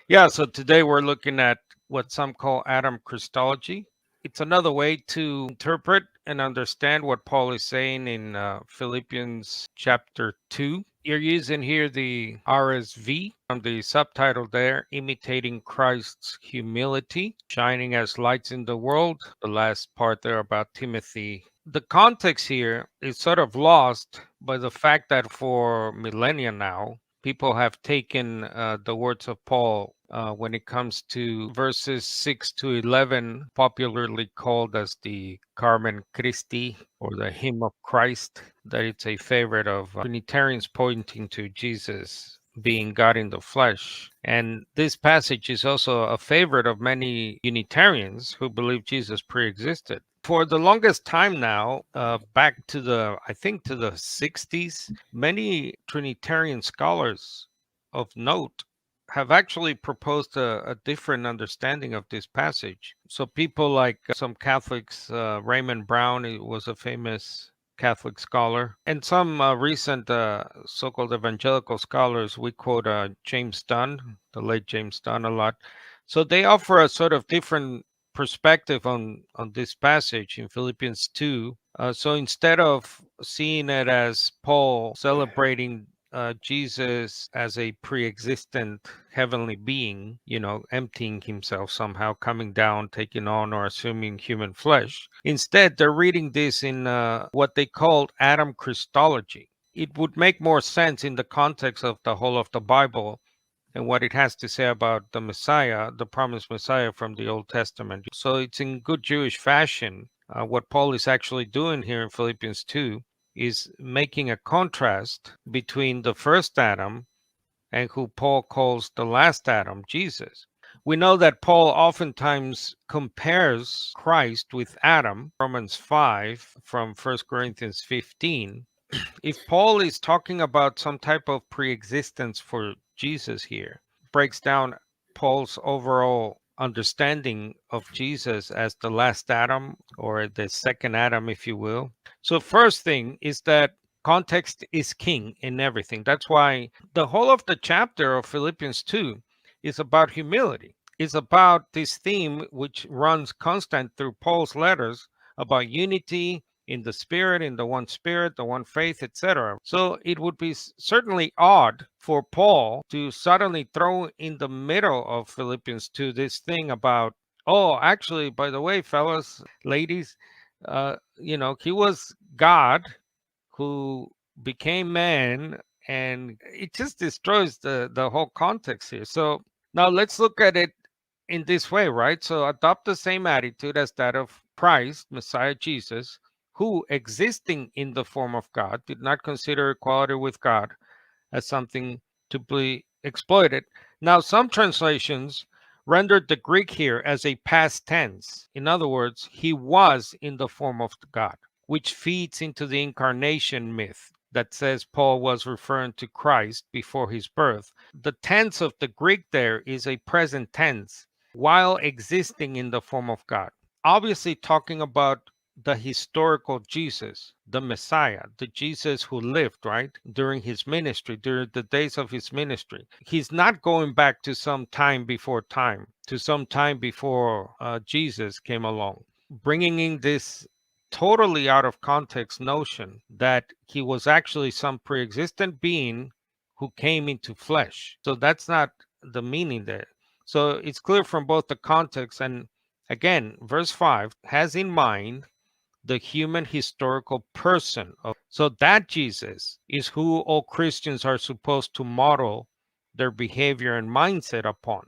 Yeah, so today we're looking at what some call Adam Christology. It's another way to interpret and understand what Paul is saying in Philippians chapter 2. You're using here the RSV from the subtitle there, Imitating Christ's Humility, Shining as Lights in the World. The last part there about Timothy. The context here is sort of lost by the fact that for millennia now, people have taken the words of Paul when it comes to verses 6 to 11, popularly called as the Carmen Christi or the Hymn of Christ, that it's a favorite of Trinitarians pointing to Jesus being God in the flesh. And this passage is also a favorite of many Unitarians who believe Jesus pre-existed. For the longest time now, back to I think to the 60s, many Trinitarian scholars of note have actually proposed a different understanding of this passage. So people like some Catholics, Raymond Brown was a famous Catholic scholar, and some recent so-called evangelical scholars, we quote James Dunn, the late James Dunn, a lot. So they offer a sort of different perspective on this passage in Philippians 2. So instead of seeing it as Paul celebrating Jesus as a pre-existent heavenly being, emptying himself somehow, coming down, taking on or assuming human flesh. Instead, they're reading this in what they called Adam Christology. It would make more sense in the context of the whole of the Bible and what it has to say about the Messiah, the promised Messiah from the Old Testament. So it's in good Jewish fashion. What Paul is actually doing here in Philippians 2 is making a contrast between the first Adam and who Paul calls the last Adam, Jesus. We know that Paul oftentimes compares Christ with Adam, Romans 5 from 1 Corinthians 15. If Paul is talking about some type of pre-existence for Jesus here, breaks down Paul's overall understanding of Jesus as the last Adam or the second Adam, if you will. So first thing is that context is king in everything. That's why the whole of the chapter of Philippians 2 is about humility. It's about this theme which runs constant through Paul's letters about unity, in the spirit, the one faith, etc. So it would be certainly odd for Paul to suddenly throw in the middle of Philippians 2 this thing about, oh, actually, by the way, fellas, ladies, he was God who became man, and it just destroys the whole context here. So now let's look at it in this way, right? So adopt the same attitude as that of Christ, Messiah Jesus, who, existing in the form of God, did not consider equality with God as something to be exploited. Now, some translations rendered the Greek here as a past tense. In other words, he was in the form of God, which feeds into the incarnation myth that says Paul was referring to Christ before his birth. The tense of the Greek there is a present tense, while existing in the form of God. Obviously, talking about the historical Jesus, the Messiah, the Jesus who lived, right, during his ministry, during the days of his ministry. He's not going back to some time before time, to some time before Jesus came along, bringing in this totally out of context notion that he was actually some pre-existent being who came into flesh. So that's not the meaning there. So it's clear from both the context and, again, verse 5 has in mind the human historical person. So that Jesus is who all Christians are supposed to model their behavior and mindset upon.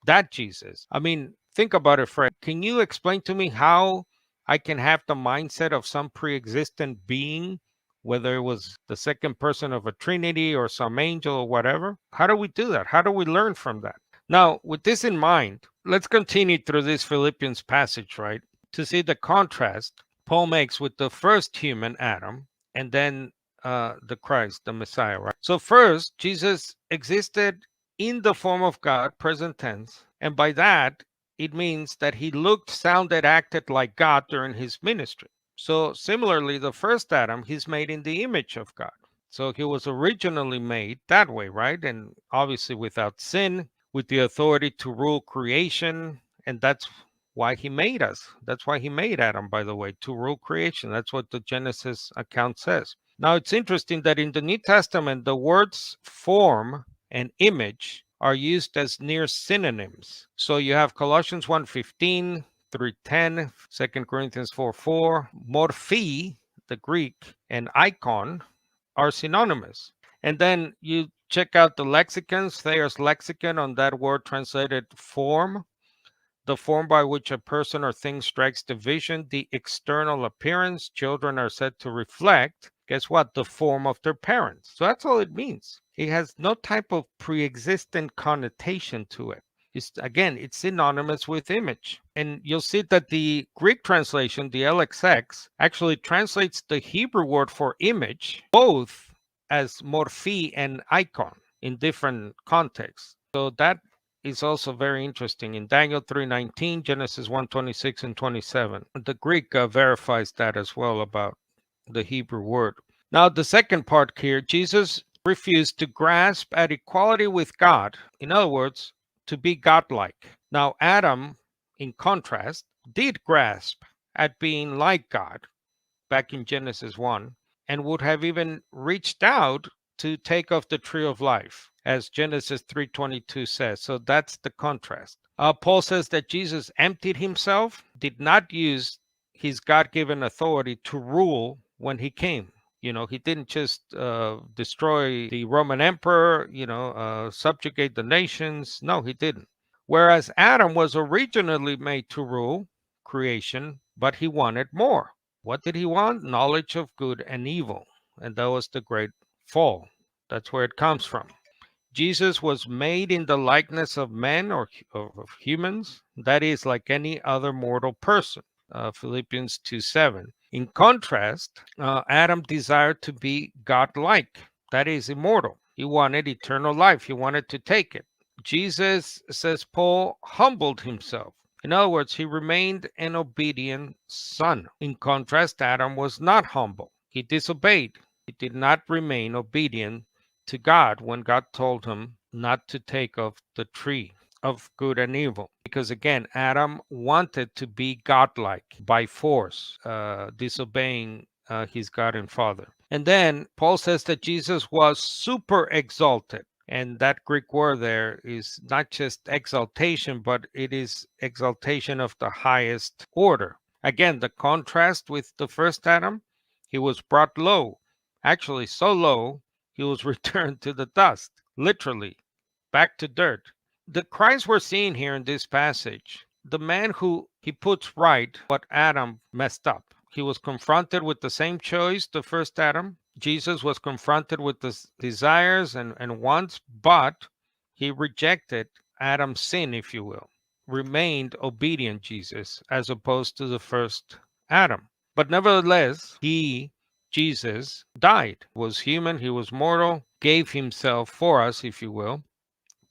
That Jesus. I mean, think about it, Fred. Can you explain to me how I can have the mindset of some pre-existent being, whether it was the second person of a Trinity or some angel or whatever? How do we do that? How do we learn from that? Now, with this in mind, let's continue through this Philippians passage, right? To see the contrast Paul makes with the first human, Adam, and then the Christ, the Messiah, right? So first, Jesus existed in the form of God, present tense, and by that, it means that he looked, sounded, acted like God during his ministry. So similarly, the first Adam, he's made in the image of God. So he was originally made that way, right? And obviously without sin, with the authority to rule creation, and that's why he made us. That's why he made Adam, by the way, to rule creation. That's what the Genesis account says. Now, it's interesting that in the New Testament, the words form and image are used as near synonyms. So you have Colossians 1:15, 3:10, 2 Corinthians 4:4, morphe, the Greek, and icon are synonymous. And then you check out the lexicons, Thayer's lexicon on that word translated form, the form by which a person or thing strikes the vision, the external appearance. Children are said to reflect, guess what? The form of their parents. So that's all it means. It has no type of pre-existent connotation to it. It's synonymous with image. And you'll see that the Greek translation, the LXX, actually translates the Hebrew word for image both as morphe and icon in different contexts. So that is also very interesting. In Daniel 3:19, Genesis 1:26 and 27. The Greek verifies that as well about the Hebrew word. Now, the second part here, Jesus refused to grasp at equality with God. In other words, to be godlike. Now, Adam, in contrast, did grasp at being like God back in Genesis 1 and would have even reached out to take of the tree of life, as Genesis 3:22 says. So that's the contrast. Paul says that Jesus emptied himself, did not use his God-given authority to rule when he came. He didn't just destroy the Roman emperor, subjugate the nations. No, he didn't. Whereas Adam was originally made to rule creation, but he wanted more. What did he want? Knowledge of good and evil. And that was the great fall. That's where it comes from. Jesus was made in the likeness of men or of humans. That is like any other mortal person. Philippians 2:7. In contrast, Adam desired to be God-like. That is immortal. He wanted eternal life. He wanted to take it. Jesus, says Paul, humbled himself. In other words, he remained an obedient son. In contrast, Adam was not humble. He disobeyed. He did not remain obedient to God when God told him not to take of the tree of good and evil. Because again, Adam wanted to be godlike by force, disobeying his God and Father. And then Paul says that Jesus was super exalted. And that Greek word there is not just exaltation, but it is exaltation of the highest order. Again, the contrast with the first Adam, he was brought low. Actually, so low, he was returned to the dust, literally, back to dirt. The Christ we're seeing here in this passage, the man who he puts right what Adam messed up. He was confronted with the same choice, the first Adam. Jesus was confronted with the desires and wants, but he rejected Adam's sin, if you will. Remained obedient, Jesus, as opposed to the first Adam. But nevertheless, Jesus, died, was human, he was mortal, gave himself for us, if you will.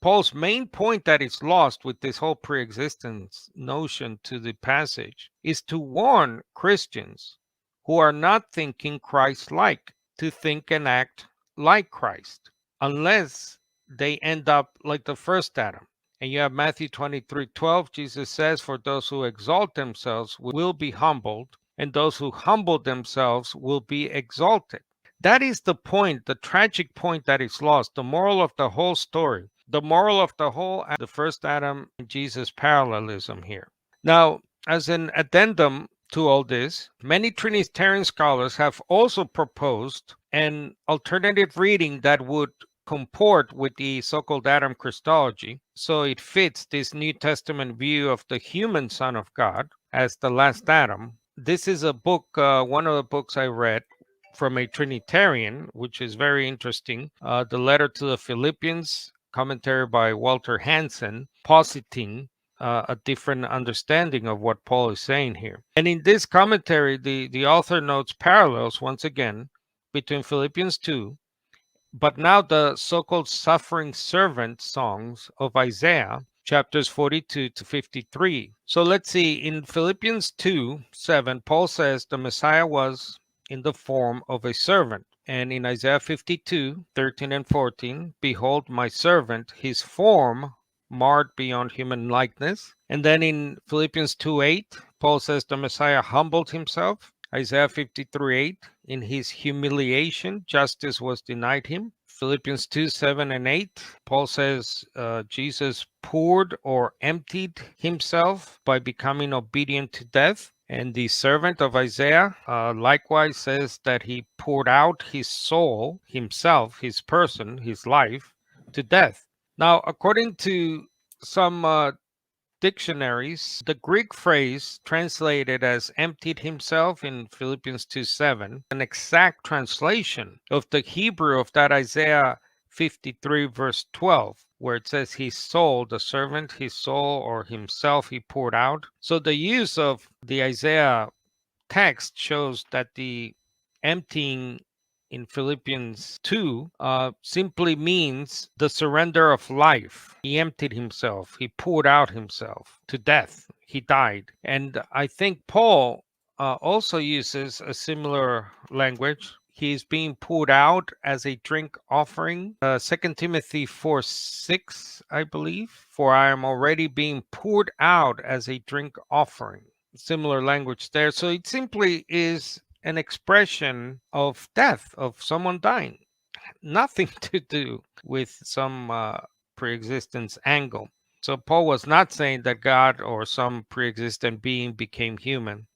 Paul's main point that is lost with this whole pre-existence notion to the passage is to warn Christians who are not thinking Christ-like to think and act like Christ, unless they end up like the first Adam. And you have Matthew 23:12, Jesus says, for those who exalt themselves will be humbled, and those who humble themselves will be exalted. That is the point, the tragic point that is lost, the moral of the whole story. The moral of the first Adam and Jesus parallelism here. Now, as an addendum to all this, many Trinitarian scholars have also proposed an alternative reading that would comport with the so-called Adam Christology, so it fits this New Testament view of the human Son of God as the last Adam. This is a book, one of the books I read from a Trinitarian, which is very interesting. The letter to the Philippians, commentary by Walter Hansen, positing a different understanding of what Paul is saying here. And in this commentary, the author notes parallels, once again, between Philippians 2, but now the so-called suffering servant songs of Isaiah, chapters 42 to 53. So let's see, in Philippians 2:7, Paul says the Messiah was in the form of a servant. And in Isaiah 52:13 and 14, behold my servant, his form marred beyond human likeness. And then in Philippians 2:8, Paul says the Messiah humbled himself. Isaiah 53:8, in his humiliation, justice was denied him. Philippians 2:7 and 8, Paul says Jesus poured or emptied himself by becoming obedient to death. And the servant of Isaiah likewise says that he poured out his soul, himself, his person, his life, to death. Now, according to some dictionaries, the Greek phrase translated as emptied himself in Philippians 2:7, an exact translation of the Hebrew of that Isaiah 53 verse 12, where it says his soul, the servant, his soul or himself he poured out. So the use of the Isaiah text shows that the emptying in Philippians 2 simply means the surrender of life. He emptied himself. He poured out himself to death. He died. And I think Paul also uses a similar language. He is being poured out as a drink offering. 2 Timothy 4:6, I believe. For I am already being poured out as a drink offering. Similar language there. So it simply is an expression of death, of someone dying. Nothing to do with some pre-existence angle. So Paul was not saying that God or some pre-existent being became human.